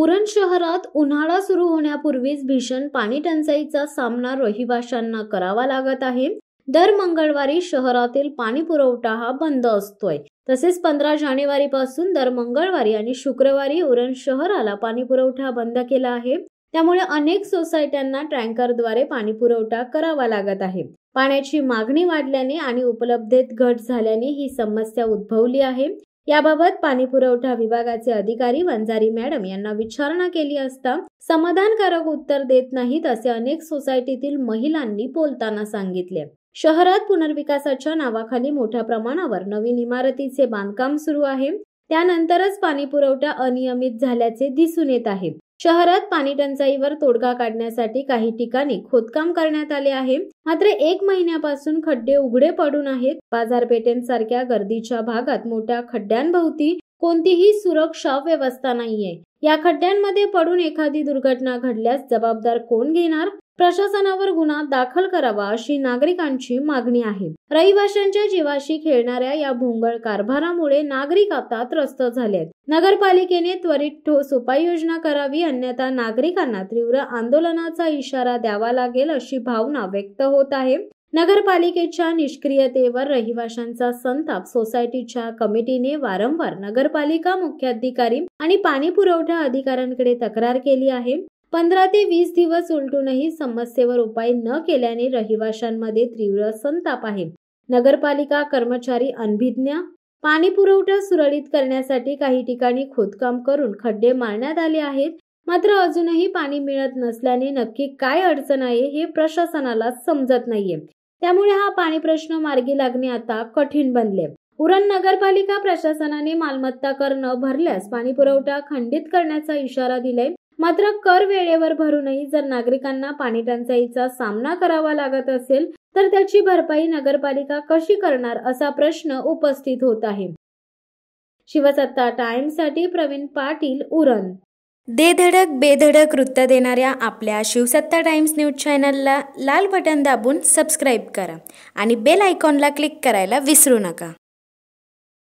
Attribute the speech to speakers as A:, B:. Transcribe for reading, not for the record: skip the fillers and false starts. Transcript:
A: उरण शहरात उन्हाळा सुरू होण्यापूर्वीच भीषण पाणी टंचाईचा सामना रहिवाशांना करावा लागत आहे। दर मंगळवारी शहरातील पाणी पुरवठा हा बंद असतोय। तसेच 15 जानेवारी पासून दर मंगळवारी आणि शुक्रवारी उरण शहराला पाणी पुरवठा बंद केला आहे। त्यामुळे अनेक सोसायट्यांना टँकरद्वारे पाणी पुरवठा करावा लागत आहे। पाण्याची मागणी वाढल्याने आणि उपलब्धतेत घट झाल्याने ही समस्या उद्भवली आहे। याबाबत पाणी पुरवठा विभागाचे अधिकारी वंजारी मॅडम यांना विचारणा केली असता समाधानकारक उत्तर देत नाहीत असे अनेक सोसायटीतील महिलांनी बोलताना सांगितले। शहरात पुनर्विकासाच्या नावाखाली मोठ्या प्रमाणावर नवीन इमारतीचे बांधकाम सुरू आहे। त्यानंतरच पाणी पुरवठा अनियमित झाल्याचे दिसून येत आहे। शहरात पाणी टंचाईवर तोडगा काढण्यासाठी काही ठिकाणी खोदकाम करण्यात आले आहे। मात्र 1 महिन्यापासून खड्डे उघडे पडून आहेत। बाजारपेठेंसारख्या गर्दीच्या भागात मोठ्या खड्ड्यांभोवती कोणतीही सुरक्षा व्यवस्था नाहीये। या खड्ड्यांमध्ये पडून एखादी दुर्घटना घडल्यास जबाबदार कोण घेणार? प्रशासनावर गुन्हा दाखल करावा अशी नागरिकांची मागणी आहे। रहिवाशांच्या जीवाशी खेळणाऱ्या या भोंगळ कारभारामुळे नागरिक आता त्रस्त झालेत। नगरपालिकेने त्वरित ठोस उपाययोजना करावी, अन्यथा नागरिकांना तीव्र आंदोलनाचा इशारा द्यावा लागेल अशी भावना व्यक्त होत आहे। नगरपालिकेच्या निष्क्रियतेवर रहिवाशांचा संताप। सोसायटीच्या कमिटीने वारंवार नगरपालिका मुख्याधिकारी आणि पाणी पुरवठा अधिकाऱ्यांकडे तक्रार केली आहे। 15 ते 20 दिवस उलटूनही समस्येवर उपाय न केल्याने रहिवाशांमध्ये तीव्र संताप आहे। नगरपालिका कर्मचारी अनभिज्ञ। पाणी पुरवठा सुरळीत करण्यासाठी काही ठिकाणी खोदकाम करून खड्डे मारण्यात आले आहेत। मात्र अजूनही पाणी मिळत नसल्याने नक्की काय अडचण आहे हे प्रशासनाला समजत नाहीये। त्यामुळे हा पाणी प्रश्न मार्गी लागणे आता कठीण बनले। उरण नगरपालिका प्रशासनाने मालमत्ता कर न भरल्यास पाणी पुरवठा खंडित करण्याचा इशारा दिलाय। मात्र कर वेळेवर भरूनही जर नागरिकांना पाणी टंचाईचा सामना करावा लागत असेल तर त्याची भरपाई नगरपालिका कशी करणार असा प्रश्न उपस्थित होत आहे। शिवसत्ता टाइम्ससाठी प्रवीण पाटील, उरण।
B: दे धडक बेधडक वृत्त देणाऱ्या आपल्या शिवसत्ता टाइम्स न्यूज चॅनलला लाल बटन दाबून सबस्क्राईब करा आणि बेल आयकॉनला क्लिक करायला विसरू नका।